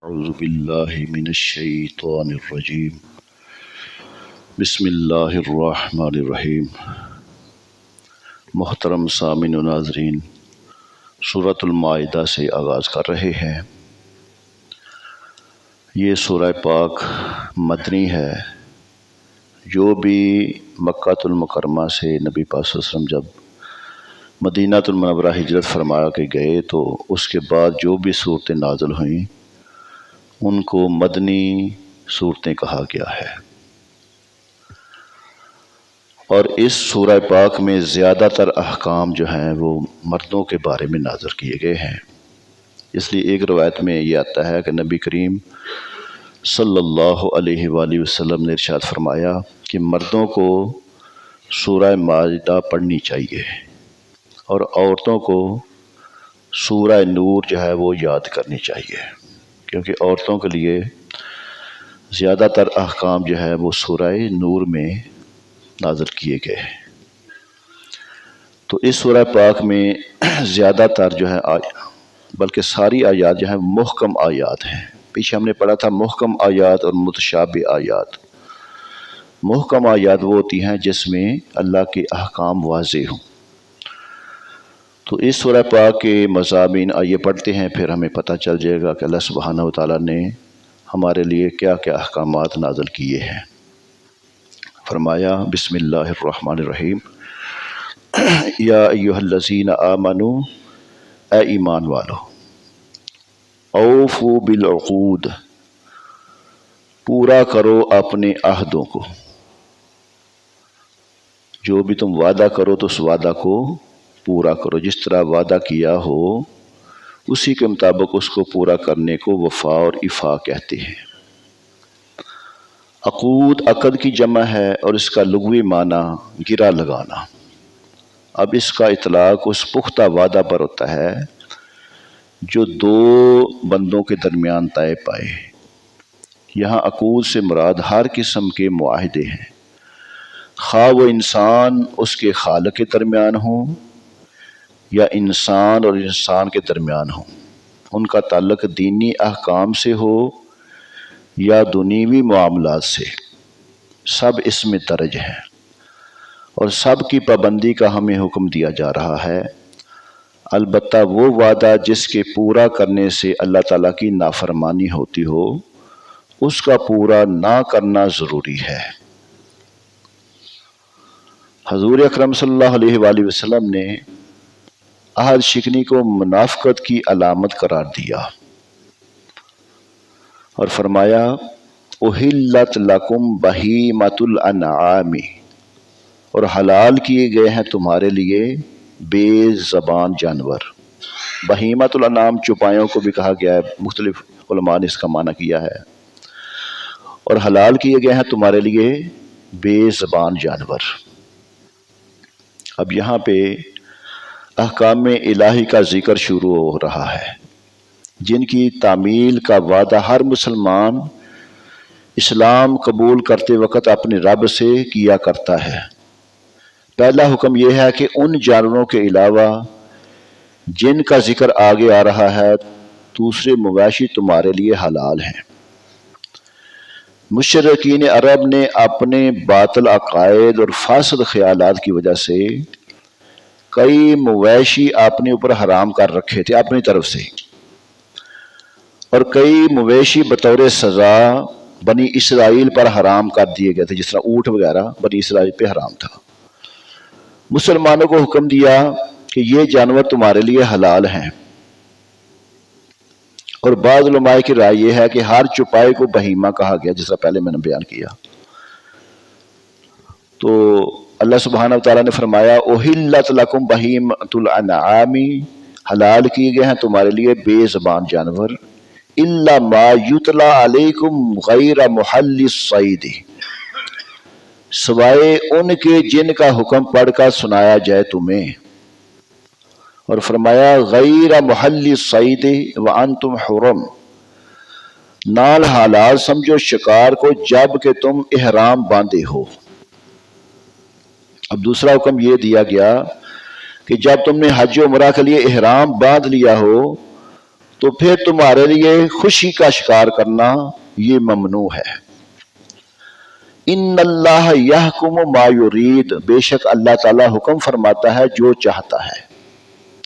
اعوذ باللہ من الشیطان الرجیم بسم اللہ الرحمن الرحیم۔ محترم سامعین و ناظرین، سورۃ المائدہ سے آغاز کر رہے ہیں۔ یہ سورہ پاک مدنی ہے۔ جو بھی مکہ المکرمہ سے نبی پاک صلی اللہ علیہ وسلم جب مدینہ المنورہ ہجرت فرما کے گئے تو اس کے بعد جو بھی صورتیں نازل ہوئیں ان کو مدنی صورتیں کہا گیا ہے۔ اور اس سورہ پاک میں زیادہ تر احکام جو ہیں وہ مردوں کے بارے میں نازل کیے گئے ہیں۔ اس لیے ایک روایت میں یہ آتا ہے کہ نبی کریم صلی اللہ علیہ وآلہ وسلم نے ارشاد فرمایا کہ مردوں کو سورہ مائدہ پڑھنی چاہیے اور عورتوں کو سورہ نور جو ہے وہ یاد کرنی چاہیے، کیونکہ عورتوں کے لیے زیادہ تر احکام جو ہے وہ سورہ نور میں نازل کیے گئے ہیں۔ تو اس سورہ پاک میں زیادہ تر جو ہے بلکہ ساری آیات جو ہیں محکم آیات ہیں۔ پیچھے ہم نے پڑھا تھا محکم آیات اور متشابہ آیات۔ محکم آیات وہ ہوتی ہیں جس میں اللہ کے احکام واضح ہوں۔ تو اس سورہ پاک کے مضامین آئیے پڑھتے ہیں، پھر ہمیں پتہ چل جائے گا کہ اللہ سبحانہ وتعالیٰ نے ہمارے لیے کیا کیا احکامات نازل کیے ہیں۔ فرمایا بسم اللہ الرحمن الرحیم، یا ایہا الذین آمنوا، اے ایمان والو، اوفوا بالعقود، پورا کرو اپنے عہدوں کو۔ جو بھی تم وعدہ کرو تو اس وعدہ کو پورا کرو، جس طرح وعدہ کیا ہو اسی کے مطابق اس کو پورا کرنے کو وفا اور ایفا کہتے ہیں۔ عقود عقد کی جمع ہے اور اس کا لغوی معنی گرہ لگانا۔ اب اس کا اطلاق اس پختہ وعدہ پر ہوتا ہے جو دو بندوں کے درمیان طے پائے۔ یہاں عقود سے مراد ہر قسم کے معاہدے ہیں، خواہ وہ انسان اس کے خالق کے درمیان ہوں یا انسان اور انسان کے درمیان ہوں، ان کا تعلق دینی احکام سے ہو یا دنیوی معاملات سے، سب اس میں درج ہیں اور سب کی پابندی کا ہمیں حکم دیا جا رہا ہے۔ البتہ وہ وعدہ جس کے پورا کرنے سے اللہ تعالیٰ کی نافرمانی ہوتی ہو اس کا پورا نہ کرنا ضروری ہے۔ حضور اکرم صلی اللہ علیہ وآلہ وسلم نے عہد شکنی کو منافقت کی علامت قرار دیا اور فرمایا احلت لکم بہیمۃ الانعام، اور حلال کیے گئے ہیں تمہارے لیے بے زبان جانور۔ بہیمۃ الانعام چوپایوں کو بھی کہا گیا ہے، مختلف علماء نے اس کا معنی کیا ہے، اور حلال کیے گئے ہیں تمہارے لیے بے زبان جانور۔ اب یہاں پہ احکام الہی کا ذکر شروع ہو رہا ہے جن کی تعمیل کا وعدہ ہر مسلمان اسلام قبول کرتے وقت اپنے رب سے کیا کرتا ہے۔ پہلا حکم یہ ہے کہ ان جانوروں کے علاوہ جن کا ذکر آگے آ رہا ہے دوسرے مویشی تمہارے لیے حلال ہیں۔ مشرکین عرب نے اپنے باطل عقائد اور فاسد خیالات کی وجہ سے کئی مویشی اپنے اوپر حرام کر رکھے تھے اپنی طرف سے، اور کئی مویشی بطور سزا بنی اسرائیل پر حرام کر دیے گئے تھے، جس طرح اونٹ وغیرہ بنی اسرائیل پہ حرام تھا۔ مسلمانوں کو حکم دیا کہ یہ جانور تمہارے لیے حلال ہیں، اور بعض علماء کی رائے یہ ہے کہ ہر چوپائے کو بہیمہ کہا گیا، جس طرح پہلے میں نے بیان کیا۔ تو اللہ سبحانہ وتعالیٰ نے فرمایا احلت لکم بہیمۃ الانعام، حلال کیے گئے ہیں تمہارے لیے بے زبان جانور، الا ما یتلی علیکم غیر محل الصید، سوائے ان کے جن کا حکم پڑھ کر سنایا جائے تمہیں، اور فرمایا غیر محل الصید وانتم حرم، نال حلال سمجھو شکار کو جب کہ تم احرام باندھے ہو۔ اب دوسرا حکم یہ دیا گیا کہ جب تم نے حج و عمرہ کے لیے احرام باندھ لیا ہو تو پھر تمہارے لیے خوشی کا شکار کرنا یہ ممنوع ہے۔ ان اللہ یحکم ما یرید، بے شک اللہ تعالیٰ حکم فرماتا ہے جو چاہتا ہے۔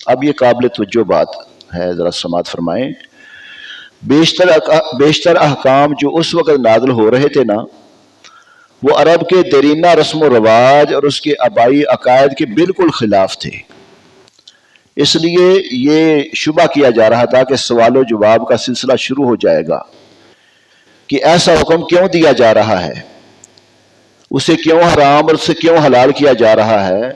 اب یہ قابل توجہ بات ہے، ذرا سماعت فرمائیں۔ بیشتر احکام جو اس وقت نازل ہو رہے تھے نا، وہ عرب کے دیرینہ رسم و رواج اور اس کے آبائی عقائد کے بالکل خلاف تھے۔ اس لیے یہ شبہ کیا جا رہا تھا کہ سوال و جواب کا سلسلہ شروع ہو جائے گا کہ ایسا حکم کیوں دیا جا رہا ہے، اسے کیوں حرام اور اسے کیوں حلال کیا جا رہا ہے۔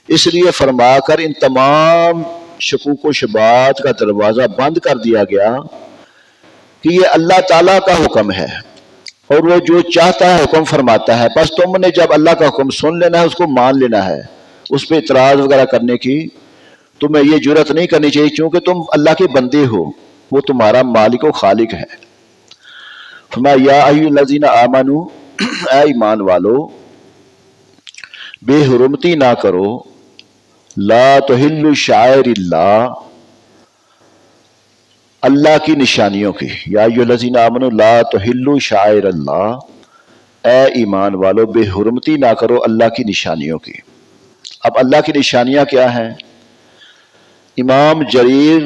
اس لیے فرما کر ان تمام شکوک و شبہات کا دروازہ بند کر دیا گیا کہ یہ اللہ تعالیٰ کا حکم ہے اور وہ جو چاہتا ہے حکم فرماتا ہے، بس تم نے جب اللہ کا حکم سن لینا ہے، اس کو مان لینا ہے، اس پہ اعتراض وغیرہ کرنے کی تمہیں یہ جرات نہیں کرنی چاہیے، چونکہ تم اللہ کے بندے ہو، وہ تمہارا مالک و خالق ہے۔ فرمایا یا ایھا الذین آمنو، اے ایمان والو، بے حرمتی نہ کرو، لا تحلوا شعائر اللہ، اللہ کی نشانیوں کی، یا ایھا الذین آمنوا لا تحلوا شعائر اللہ، اے ایمان والو بے حرمتی نہ کرو اللہ کی نشانیوں کی۔ اب اللہ کی نشانیاں کیا ہیں؟ امام جریر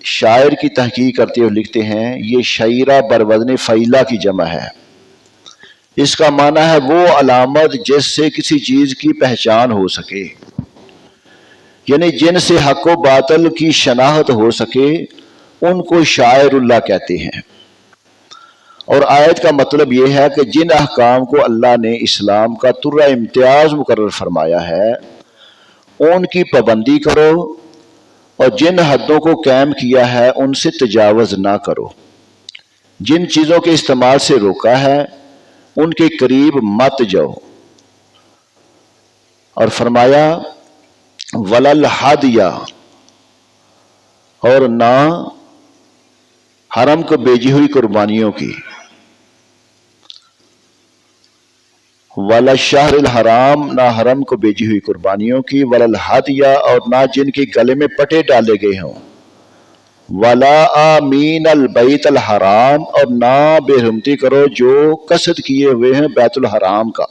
شاعر کی تحقیق کرتے ہوئے لکھتے ہیں یہ شعیرہ بروزن فعیلہ کی جمع ہے۔ اس کا معنی ہے وہ علامت جس سے کسی چیز کی پہچان ہو سکے، یعنی جن سے حق و باطل کی شناخت ہو سکے، ان کو شاعر اللہ کہتے ہیں۔ اور آیت کا مطلب یہ ہے کہ جن احکام کو اللہ نے اسلام کا ترہ امتیاز مقرر فرمایا ہے ان کی پابندی کرو، اور جن حدوں کو قائم کیا ہے ان سے تجاوز نہ کرو، جن چیزوں کے استعمال سے روکا ہے ان کے قریب مت جاؤ۔ اور فرمایا ولل ہدیہ، اور نہ حرم کو بیجی ہوئی قربانیوں کی، ولا الشہر الحرام، نہ حرم کو بیجی ہوئی قربانیوں کی، ولا الہدیہ، اور نہ جن کے گلے میں پٹے ڈالے گئے ہوں، ولا آمین البیت الحرام، اور نہ بے حرمتی کرو جو قصد کیے ہوئے ہیں بیت الحرام کا،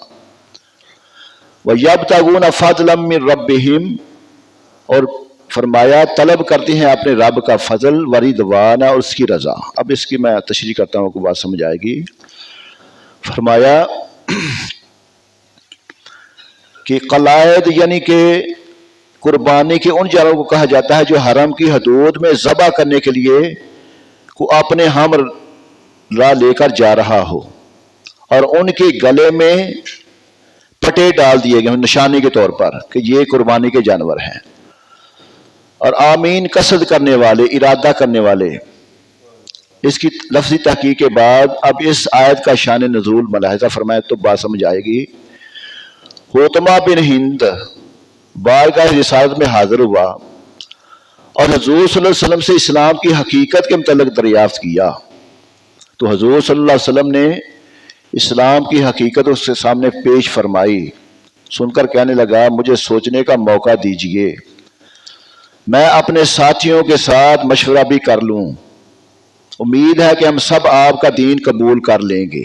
وَيَبْتَغُونَ فَضْلًا مِّن رَبِّهِمْ، اور فرمایا طلب کرتے ہیں اپنے رب کا فضل، ورضوان، اور اس کی رضا۔ اب اس کی میں تشریح کرتا ہوں کہ بات سمجھ آئے گی۔ فرمایا کہ قلائد یعنی کہ قربانی کے ان جانوروں کو کہا جاتا ہے جو حرم کی حدود میں ذبح کرنے کے لیے کو اپنے ہم راہ لے کر جا رہا ہو، اور ان کے گلے میں پٹے ڈال دیے گئے نشانی کے طور پر کہ یہ قربانی کے جانور ہیں۔ اور آمین قصد کرنے والے، ارادہ کرنے والے۔ اس کی لفظی تحقیق کے بعد اب اس آیت کا شان نزول ملاحظہ فرمائے تو بات سمجھ آئے گی۔ حوتمہ بن ہند بارگاہ رسالت میں حاضر ہوا اور حضور صلی اللہ علیہ وسلم سے اسلام کی حقیقت کے متعلق دریافت کیا، تو حضور صلی اللہ علیہ وسلم نے اسلام کی حقیقت اس کے سامنے پیش فرمائی۔ سن کر کہنے لگا مجھے سوچنے کا موقع دیجئے، میں اپنے ساتھیوں کے ساتھ مشورہ بھی کر لوں، امید ہے کہ ہم سب آپ کا دین قبول کر لیں گے۔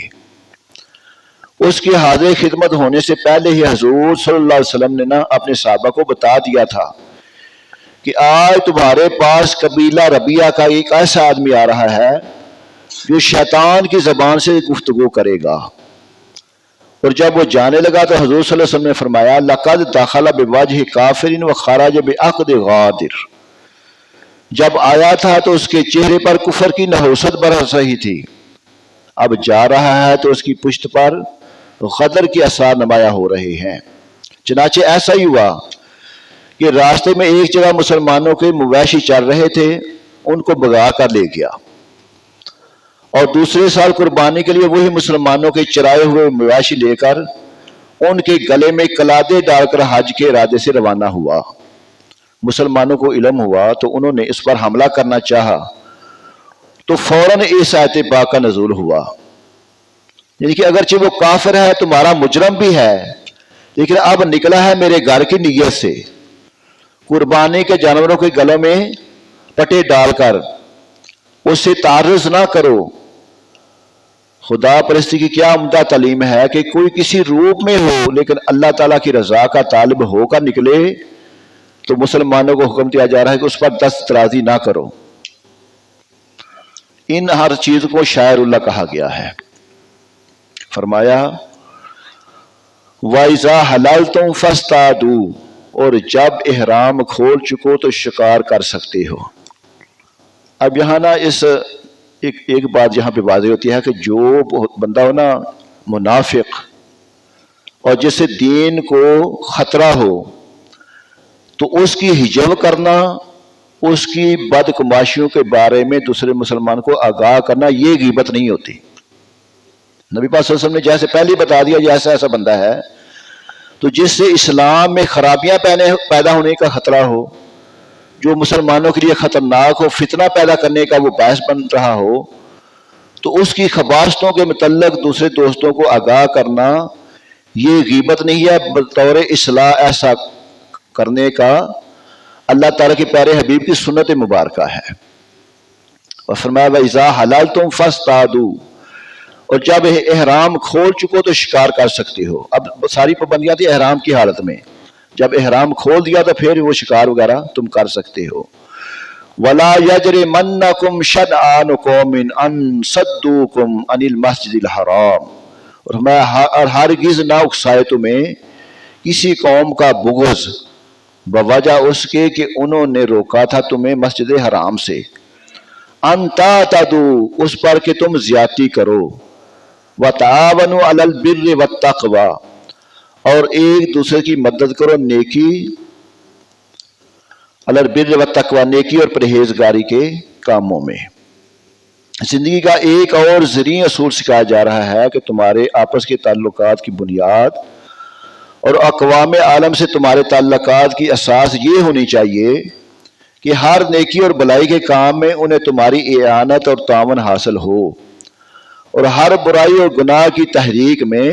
اس کی حاضر خدمت ہونے سے پہلے ہی حضور صلی اللہ علیہ وسلم نے اپنے صحابہ کو بتا دیا تھا کہ آج تمہارے پاس قبیلہ ربیہ کا ایک ایسا آدمی آ رہا ہے جو شیطان کی زبان سے گفتگو کرے گا۔ اور جب وہ جانے لگا تو حضور صلی اللہ علیہ وسلم نے فرمایا لقد دخل بوجہ کافر وخرج بعقد غادر، جب آیا تھا تو اس کے چہرے پر کفر کی نحوست برس رہی تھی، اب جا رہا ہے تو اس کی پشت پر غدر کے آثار نمایاں ہو رہے ہیں۔ چنانچہ ایسا ہی ہوا کہ راستے میں ایک جگہ مسلمانوں کے مویشی چل رہے تھے، ان کو بغا کر لے گیا، اور دوسرے سال قربانی کے لیے وہی مسلمانوں کے چرائے ہوئے مویشی لے کر ان کے گلے میں کلادے ڈال کر حج کے ارادے سے روانہ ہوا۔ مسلمانوں کو علم ہوا تو انہوں نے اس پر حملہ کرنا چاہا، تو فوراً اس آیت پاک کا نزول ہوا، یعنی کہ اگرچہ وہ کافر ہے تمہارا مجرم بھی ہے، لیکن اب نکلا ہے میرے گھر کی نیت سے، قربانی کے جانوروں کے گلوں میں پٹے ڈال کر اس سے تعرض نہ کرو۔ خدا پرستی کی کیا عمدہ تعلیم ہے کہ کوئی کسی روپ میں ہو لیکن اللہ تعالیٰ کی رضا کا طالب ہو کر نکلے تو مسلمانوں کو حکم دیا جا رہا ہے کہ اس پر دست درازی نہ کرو۔ ان ہر چیز کو شاعر اللہ کہا گیا ہے۔ فرمایا وَإِذَا حَلَلْتُمْ فَاصْطَادُوا، اور جب احرام کھول چکو تو شکار کر سکتے ہو۔ اب یہاں نا ایک بات یہاں پہ واضح ہوتی ہے کہ جو بندہ ہو نا منافق اور جس سے دین کو خطرہ ہو تو اس کی حجب کرنا، اس کی بدکماشیوں کے بارے میں دوسرے مسلمان کو آگاہ کرنا، یہ غیبت نہیں ہوتی۔ نبی پاک صلی اللہ علیہ وسلم نے جیسے پہلے ہی بتا دیا یہ ایسا بندہ ہے تو جس سے اسلام میں خرابیاں پیدا ہونے کا خطرہ ہو، جو مسلمانوں کے لیے خطرناک ہو، فتنہ پیدا کرنے کا وہ باعث بن رہا ہو، تو اس کی خباثتوں کے متعلق دوسرے دوستوں کو آگاہ کرنا یہ غیبت نہیں ہے، بطور اصلاح ایسا کرنے کا اللہ تعالیٰ کے پیارے حبیب کی سنت مبارکہ ہے۔ اور فرمایا وَإِذَا حَلَلْتُمْ فَاصْطَادُوا، اور جب احرام کھول چکو تو شکار کر سکتے ہو۔ اب ساری پابندیاں تھی احرام کی حالت میں، جب احرام کھول دیا تو پھر وہ شکار وغیرہ تم کر سکتے ہو۔ وَلَا يَجْرِمَنَّكُمْ شَنْآنُ قَوْمٍ أَن صَدُّوكُمْ عَنِ الْمَسْجِدِ الْحَرَامِ، اور ہرگز نہ اکسائے تمہیں کسی قوم کا بغض بوجہ اس کے کہ انہوں نے روکا تھا تمہیں مسجد حرام سے، ان تعتدوا، اس پر کہ تم زیادتی کرو، وتعاونوا علی البر والتقوی، اور ایک دوسرے کی مدد کرو نیکی، علی البر والتقوی، نیکی اور پرہیزگاری کے کاموں میں۔ زندگی کا ایک اور زرعی اصول سکھایا جا رہا ہے کہ تمہارے آپس کے تعلقات کی بنیاد اور اقوام عالم سے تمہارے تعلقات کی اساس یہ ہونی چاہیے کہ ہر نیکی اور بلائی کے کام میں انہیں تمہاری اعانت اور تعاون حاصل ہو، اور ہر برائی اور گناہ کی تحریک میں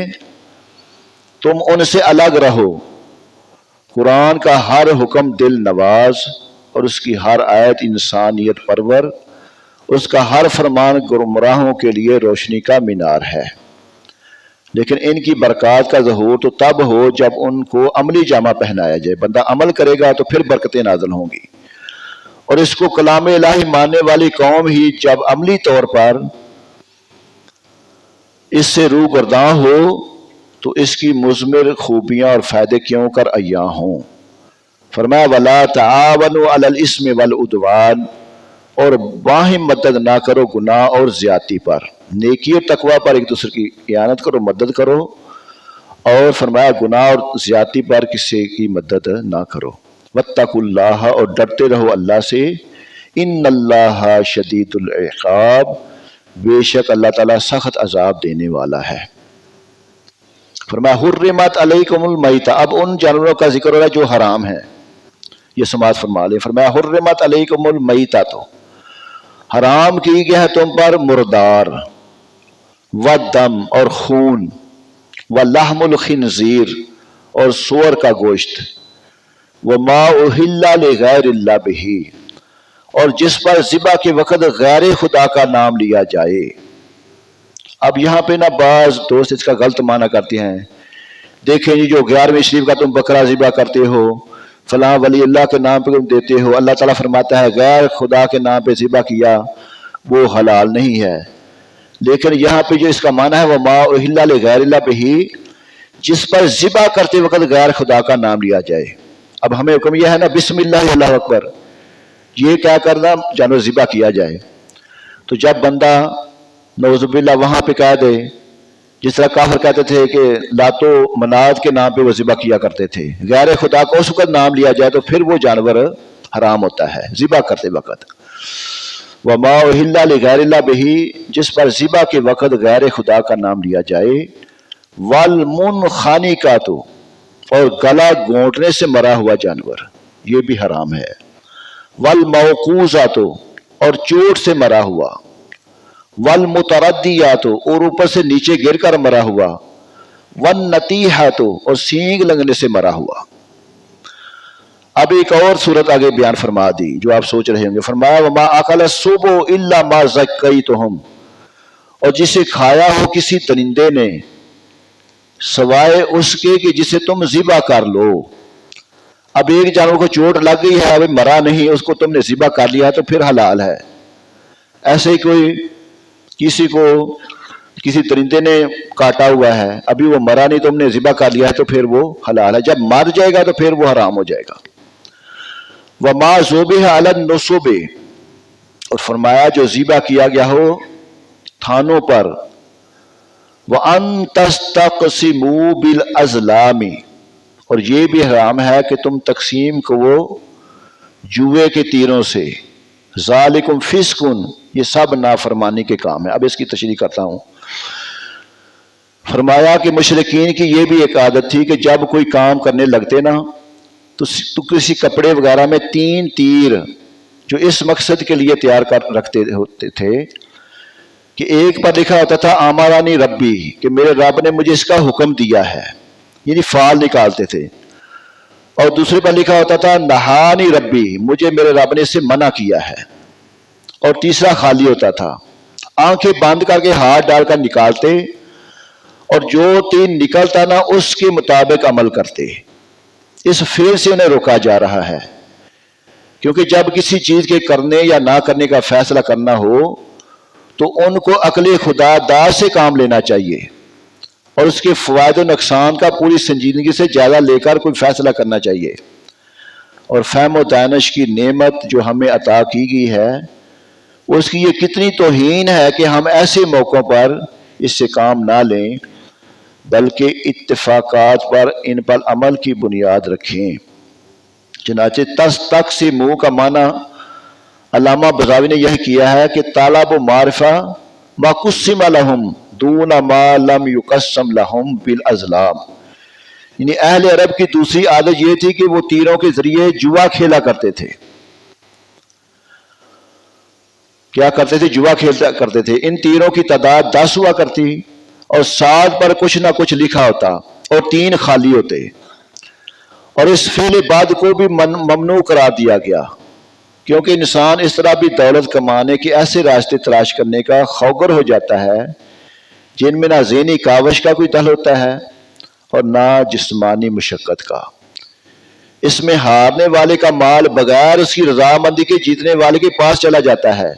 تم ان سے الگ رہو۔ قرآن کا ہر حکم دل نواز اور اس کی ہر آیت انسانیت پرور، اس کا ہر فرمان گمراہوں کے لیے روشنی کا مینار ہے۔ لیکن ان کی برکات کا ظہور تو تب ہو جب ان کو عملی جامہ پہنایا جائے۔ بندہ عمل کرے گا تو پھر برکتیں نازل ہوں گی، اور اس کو کلام الہی ماننے والی قوم ہی جب عملی طور پر اس سے روگرداں ہو تو اس کی مضمر خوبیاں اور فائدے کیوں کر عیاں ہوں۔ فرمایا وَلَا تَعَاوَنُوا عَلَى الْإِثْمِ وَالْعُدْوَانِ، اور باہم مدد نہ کرو گناہ اور زیادتی پر، نیکی اور تقوی پر ایک دوسرے کی اعانت کرو، مدد کرو، اور فرمایا گناہ اور زیادتی پر کسی کی مدد نہ کرو۔ وَاتَّقُوا اللَّهَ، اور ڈرتے رہو اللہ سے، إِنَّ اللَّهَ شَدِيدُ الْعِقَابِ، بے شک اللہ تعالیٰ سخت عذاب دینے والا ہے۔ فرمایا حرمت علیکم المیتہ، اب ان جانوروں کا ذکر ہو رہا ہے جو حرام ہیں، یہ سماعت فرما لیں۔ فرمایا حرمت علیکم المیتہ، تو حرام کی گیا ہے تم پر مردار، والدم، اور خون، ولحم الخنزیر، اور سور کا گوشت، وما اہل لغیر اللہ بہ، اور جس پر ذبح کے وقت غیر خدا کا نام لیا جائے۔ اب یہاں پہ نا بعض دوست اس کا غلط معنی کرتے ہیں، دیکھیں جی جو 11ویں شریف کا تم بکرا ذبح کرتے ہو، فلاں ولی اللہ کے نام پہ تم دیتے ہو، اللہ تعالیٰ فرماتا ہے غیر خدا کے نام پہ ذبح کیا وہ حلال نہیں ہے۔ لیکن یہاں پہ جو اس کا معنی ہے وما اہل لغیر اللہ بہ، جس پر ذبح کرتے وقت غیر خدا کا نام لیا جائے۔ اب ہمیں حکم یہ ہے نا بسم اللہ اللہ اکبر، یہ کیا کرنا جانور ذبح کیا جائے، تو جب بندہ نعوذ باللہ وہاں پہ کہہ دے، جس طرح کافر کہتے تھے کہ لات و منات کے نام پہ وہ ذبح کیا کرتے تھے، غیر خدا کو اس وقت نام لیا جائے تو پھر وہ جانور حرام ہوتا ہے ذبح کرتے وقت۔ وما اہل لغیر اللہ بہ، جس پر ذبح کے وقت غیر خدا کا نام لیا جائے، والمنخنقۃ، اور گلا گھونٹنے سے مرا ہوا جانور یہ بھی حرام ہے، والموقوذۃ، اور چوٹ سے مرا ہوا، والمتردیات، اور اوپر سے نیچے گر کر مرا ہوا، والنطیحۃ، اور سینگ لگنے سے مرا ہوا۔ اب ایک اور صورت آگے بیان فرما دی جو آپ سوچ رہے ہوں گے. فرمایا وما اکل السبع الا ما زکیتہم، اور جسے کھایا ہو کسی درندے نے سوائے اس کے کہ جسے تم ذبح کر لو. اب ایک جانور کو چوٹ لگ گئی ہے، ابھی مرا نہیں، اس کو تم نے ذبح کر لیا تو پھر حلال ہے. ایسے ہی کوئی کسی درندے نے کاٹا ہوا ہے، ابھی وہ مرا نہیں، تم نے ذبح کر لیا ہے تو پھر وہ حلال ہے. جب مر جائے گا تو پھر وہ حرام ہو جائے گا. وما ذبح علی النصب، اور فرمایا جو ذبح کیا گیا ہو تھانوں پر. وَأَن تَسْتَقْسِمُوا بِالْأَزْلَامِ، اور یہ بھی حرام ہے کہ تم تقسیم کو جوئے کے تیروں سے. ذالکم فسقن، یہ سب نافرمانی کے کام ہے. اب اس کی تشریح کرتا ہوں. فرمایا کہ مشرکین کی یہ بھی ایک عادت تھی کہ جب کوئی کام کرنے لگتے نا تو کسی کپڑے وغیرہ میں 3 تیر جو اس مقصد کے لیے تیار کر رکھتے ہوتے تھے کہ ایک پر لکھا ہوتا تھا آمرانی ربی، کہ میرے رب نے مجھے اس کا حکم دیا ہے، یعنی فعال نکالتے تھے. اور دوسرے پر لکھا ہوتا تھا نہانی ربی، مجھے میرے رب نے اس سے منع کیا ہے. اور تیسرا خالی ہوتا تھا. آنکھیں بند کر کے ہاتھ ڈال کر نکالتے، اور جو 3 نکلتا نا اس کے مطابق عمل کرتے. اس فعل سے انہیں روکا جا رہا ہے، کیونکہ جب کسی چیز کے کرنے یا نہ کرنے کا فیصلہ کرنا ہو تو ان کو عقل خدا داد سے کام لینا چاہیے، اور اس کے فوائد و نقصان کا پوری سنجیدگی سے جائزہ لے کر کوئی فیصلہ کرنا چاہیے. اور فہم و دانش کی نعمت جو ہمیں عطا کی گئی ہے، اس کی یہ کتنی توہین ہے کہ ہم ایسے موقعوں پر اس سے کام نہ لیں بلکہ اتفاقات پر ان پر عمل کی بنیاد رکھیں. چنانچہ تستقسموا کا معنی علامہ بغاوی نے یہ کیا ہے کہ طالب و معرفہ ما قسم لهم دون ما لم يقسم لهم بالازلام، یعنی اہل عرب کی دوسری عادت یہ تھی کہ وہ تیروں کے ذریعے جوا کھیلا کرتے تھے. کیا کرتے تھے؟ جوا کھیلتا کرتے تھے. ان تیروں کی تعداد 10 ہوا کرتی اور 7 پر کچھ نہ کچھ لکھا ہوتا اور 3 خالی ہوتے. اور اس فعل بعد کو بھی ممنوع قرار دیا گیا، کیونکہ انسان اس طرح بھی دولت کمانے کے ایسے راستے تلاش کرنے کا خوگر ہو جاتا ہے جن میں نہ ذہنی کاوش کا کوئی دل ہوتا ہے اور نہ جسمانی مشقت کا. اس میں ہارنے والے کا مال بغیر اس کی رضامندی کے جیتنے والے کے پاس چلا جاتا ہے،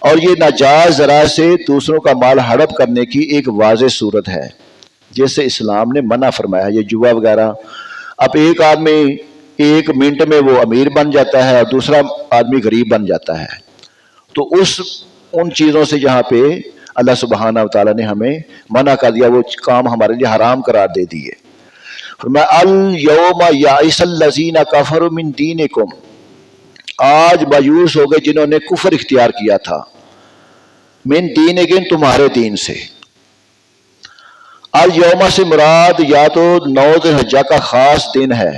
اور یہ ناجائز ذرائع سے دوسروں کا مال ہڑپ کرنے کی ایک واضح صورت ہے جسے اسلام نے منع فرمایا. یہ جوا وغیرہ، اب ایک آدمی 1 منٹ میں وہ امیر بن جاتا ہے اور دوسرا آدمی غریب بن جاتا ہے. تو ان چیزوں سے جہاں پہ اللہ سبحانہ و تعالیٰ نے ہمیں منع کر دیا، وہ کام ہمارے لیے حرام قرار دے دیے. فرمایا الیوم یئس الذین کفروا من دینکم، آج مایوس ہو گئے جنہوں نے کفر اختیار کیا تھا، من دینکم تمہارے دین سے. الیوم سے مراد یا تو 9 ذی الحجہ کا خاص دن ہے.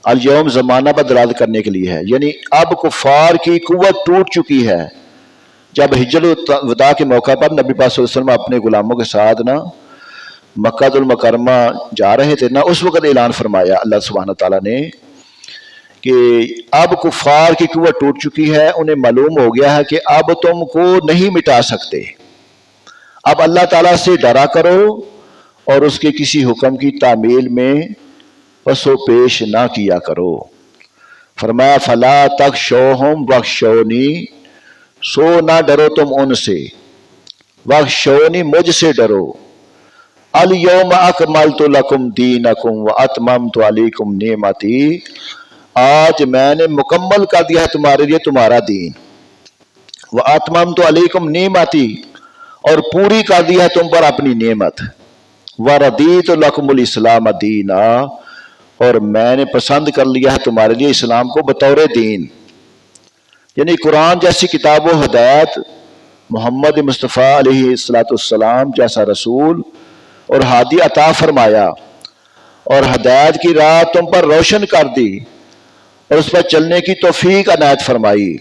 الیوم زمانہ پر دلالت کرنے کے لیے ہے، یعنی اب کفار کی قوت ٹوٹ چکی ہے. جب حجۃ الوداع کے موقع پر نبی پاک صلی اللہ علیہ وسلم اپنے غلاموں کے ساتھ نا مکہ المکرمہ جا رہے تھے نا، اس وقت اعلان فرمایا اللہ سبحانہ تعالیٰ نے کہ اب کفار کی قوت ٹوٹ چکی ہے. انہیں معلوم ہو گیا ہے کہ اب تم کو نہیں مٹا سکتے. اب اللہ تعالیٰ سے ڈرا کرو اور اس کے کسی حکم کی تعمیل میں پس و پیش نہ کیا کرو. فرمایا فلا تخشوہم واخشونی، سو نہ ڈرو تم ان سے، واخشونی مجھ سے ڈرو. الیوم اکملت لکم دینکم واتممت علیکم نعمتی، آج میں نے مکمل کر دیا ہے تمہارے لیے تمہارا دین. واتممت علیکم نعمتی، اور پوری کر دیا ہے تم پر اپنی نعمت. وردیت لکم الاسلام دینا، اور میں نے پسند کر لیا ہے تمہارے لیے اسلام کو بطور دین. یعنی قرآن جیسی کتاب و ہدایت، محمد مصطفیٰ علیہ السلام جیسا رسول اور ہادی عطا فرمایا، اور ہدایت کی راہ تم پر روشن کر دی اور اس پر چلنے کی توفیق عنایت فرمائی.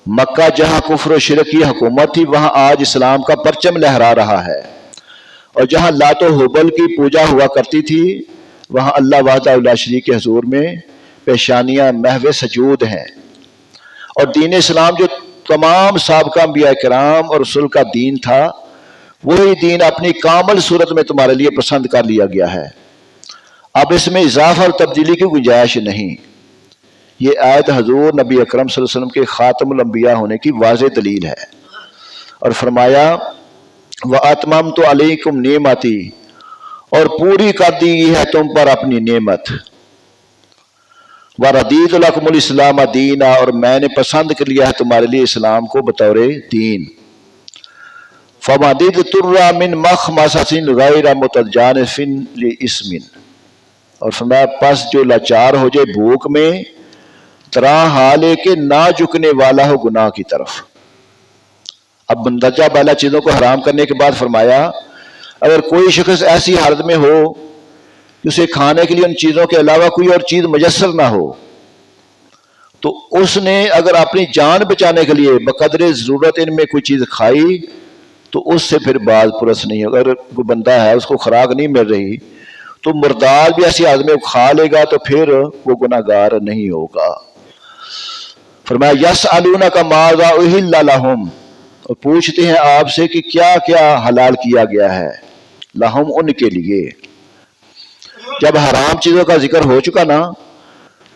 مکہ جہاں کفر و شرک کی حکومت تھی، وہاں آج اسلام کا پرچم لہرا رہا ہے. اور جہاں لات و حبل کی پوجا ہوا کرتی تھی، وہاں اللہ وحدہ لا شریک کے حضور میں پیشانیاں محو سجود ہیں۔ اور دین اسلام جو تمام سابقہ انبیاء کرام اور رسول کا دین تھا، وہی دین اپنی کامل صورت میں تمہارے لیے پسند کر لیا گیا ہے۔ اب اس میں اضافہ اور تبدیلی کی گنجائش نہیں۔ یہ آیت حضور نبی اکرم صلی اللہ علیہ وسلم کے خاتم الانبیاء ہونے کی واضح دلیل ہے۔ اور فرمایا وَأَتْمَمْتُ عَلَيْكُمْ نِعْمَتِي، اور پوری کر دی گئی ہے تم پر اپنی نعمت۔ وَرَضِيتُ لَكُمُ الْإِسْلَامَ دِينًا، اور میں نے پسند کر لیا ہے تمہارے لیے اسلام کو بطور دین۔ فَمَنِ اضْطُرَّ مِنْ مَخْمَصَةٍ غَيْرَ مُتَجَانِفٍ لِإِثْمٍ، اور فرمایا پس جو لاچار ہو جائے بھوک میں، طرح حال ہے کہ نہ جھکنے والا ہو گناہ کی طرف۔ اب مندرجہ بالا چیزوں کو حرام کرنے کے بعد فرمایا اگر کوئی شخص ایسی حالت میں ہو کہ اسے کھانے کے لیے ان چیزوں کے علاوہ کوئی اور چیز میسر نہ ہو، تو اس نے اگر اپنی جان بچانے کے لیے بقدر ضرورت ان میں کوئی چیز کھائی تو اس سے پھر باز پرس نہیں ہوگا۔ اگر کوئی بندہ ہے اس کو خوراک نہیں مل رہی تو مردار بھی ایسی حالت میں کھا لے گا تو پھر وہ گناہگار نہیں ہوگا۔ فرمایا یسألونک ماذا احل لہم، اور پوچھتے ہیں آپ سے کہ کیا کیا حلال کیا گیا ہے، لہم ان کے لیے۔ جب حرام چیزوں کا ذکر ہو چکا نا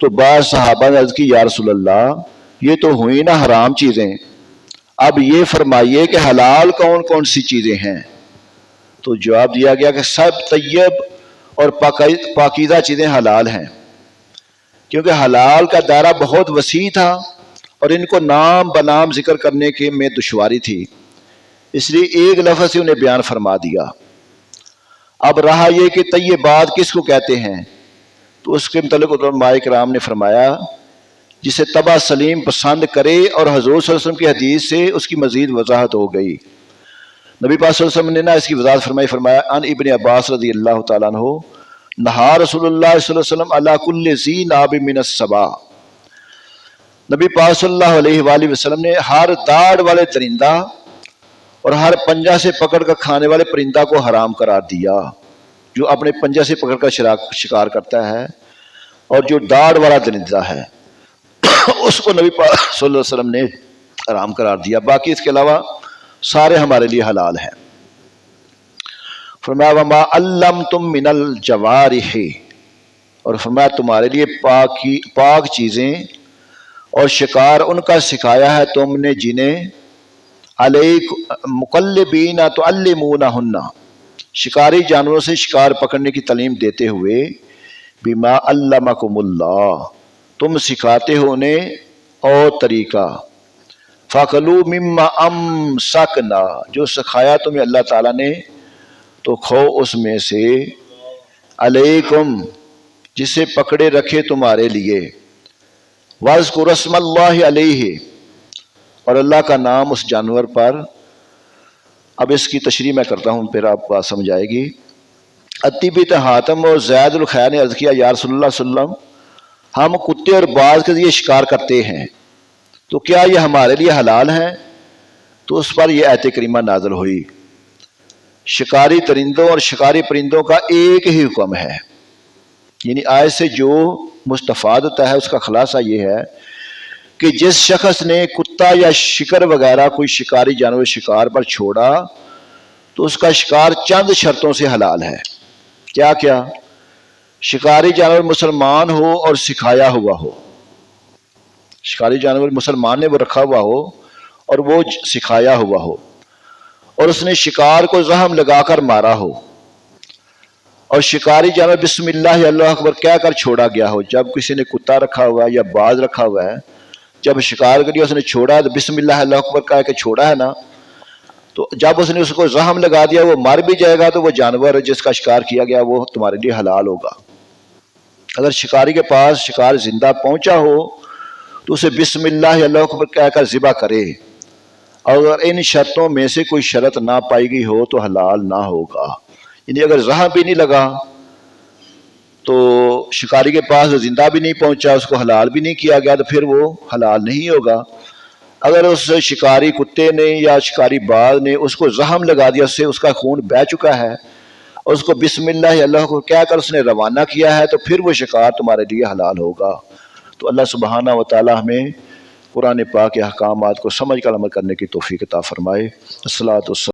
تو بعض صحابہ نے عرض کی یا رسول اللہ یہ تو ہوئی نا حرام چیزیں، اب یہ فرمائیے کہ حلال کون کون سی چیزیں ہیں؟ تو جواب دیا گیا کہ سب طیب اور پاکیزہ چیزیں حلال ہیں، کیونکہ حلال کا دائرہ بہت وسیع تھا اور ان کو نام بنام ذکر کرنے کے میں دشواری تھی، اس لیے ایک لفظ سے انہیں بیان فرما دیا۔ اب رہا یہ کہ طیبات کس کو کہتے ہیں، تو اس کے متعلق علماء کرام نے فرمایا جسے طبع سلیم پسند کرے، اور حضور صلی اللہ علیہ وسلم کی حدیث سے اس کی مزید وضاحت ہو گئی۔ نبی پاک صلی اللہ علیہ وسلم نے اس کی وضاحت فرمایا ان ابن عباس رضی اللہ تعالیٰ عنہ نہا رسول اللہ صلی اللہ علیہ وسلم علی کل ذی ناب من السباع، نبی پاک صلی اللہ علیہ وآلہ وسلم نے ہر داڑھ والے درندہ اور ہر پنجہ سے پکڑ کر کھانے والے پرندہ کو حرام قرار دیا، جو اپنے پنجہ سے پکڑ کر شکار کرتا ہے اور جو داڑھ والا درندہ ہے اس کو نبی پاک صلی اللہ علیہ وسلم نے حرام قرار دیا، باقی اس کے علاوہ سارے ہمارے لیے حلال ہیں۔ فرمایا وما علمتم من الجوارح، اور فرمایا تمہارے لیے پاک چیزیں اور شکار ان کا سکھایا ہے تم نے جنہیں علیک مقلبین تعلمونہن، شکاری جانوروں سے شکار پکڑنے کی تعلیم دیتے ہوئے، بما علمکم اللہ، تم سکھاتے ہو انہیں اور طریقہ، فَكُلُوا مِمَّا أَمْسَكْنَا، جو سکھایا تمہیں اللہ تعالیٰ نے تو کھو اس میں سے، علیکم جسے پکڑے رکھے تمہارے لیے، وَاذْكُرُوا اسْمَ اللَّهِ عَلَيْهِ، اور اللہ کا نام اس جانور پر۔ اب اس کی تشریح میں کرتا ہوں پھر آپ بات سمجھ آئے گی۔ عتیہ بن حاتم اور زید الخیر نے عرض کیا یا رسول اللہ صلی اللہ علیہ وسلم ہم کتے اور باز کے لیے شکار کرتے ہیں تو کیا یہ ہمارے لیے حلال ہیں؟ تو اس پر یہ آیت کریمہ نازل ہوئی، شکاری درندوں اور شکاری پرندوں کا ایک ہی حکم ہے، یعنی آیت سے جو مستفاد ہوتا ہے اس کا خلاصہ یہ ہے کہ جس شخص نے کتا یا شکر وغیرہ کوئی شکاری جانور شکار پر چھوڑا تو اس کا شکار چند شرطوں سے حلال ہے۔ کیا کیا؟ شکاری جانور مسلمان ہو اور سکھایا ہوا ہو، شکاری جانور مسلمان نے وہ رکھا ہوا ہو اور وہ سکھایا ہوا ہو، اور اس نے شکار کو زخم لگا کر مارا ہو، اور شکاری جانور بسم اللہ اللہ اکبر کہہ کر چھوڑا گیا ہو۔ جب کسی نے کتا رکھا ہوا ہے یا باز رکھا ہوا ہے، جب شکار کے لیے اس نے چھوڑا ہے تو بسم اللہ اللہ اکبر کہہ کے چھوڑا ہے نا، تو جب اس نے اس کو زخم لگا دیا وہ مر بھی جائے گا تو وہ جانور جس کا شکار کیا گیا وہ تمہارے لیے حلال ہوگا۔ اگر شکاری کے پاس شکار زندہ پہنچا ہو تو اسے بسم اللہ اللہ اکبر کہہ کر ذبح کرے، اور اگر ان شرطوں میں سے کوئی شرط نہ پائی گئی ہو تو حلال نہ ہوگا۔ یعنی اگر زخم بھی نہیں لگا تو شکاری کے پاس زندہ بھی نہیں پہنچا، اس کو حلال بھی نہیں کیا گیا تو پھر وہ حلال نہیں ہوگا۔ اگر اس شکاری کتے نے یا شکاری باز نے اس کو زخم لگا دیا، اس سے اس کا خون بہہ چکا ہے، اور اس کو بسم اللہ اللہ کو کہہ کر اس نے روانہ کیا ہے، تو پھر وہ شکار تمہارے لیے حلال ہوگا۔ تو اللہ سبحانہ و تعالی ہمیں قرآن پاک کے احکامات کو سمجھ کر عمل کرنے کی توفیق عطا فرمائے۔ الصلاۃ والسلام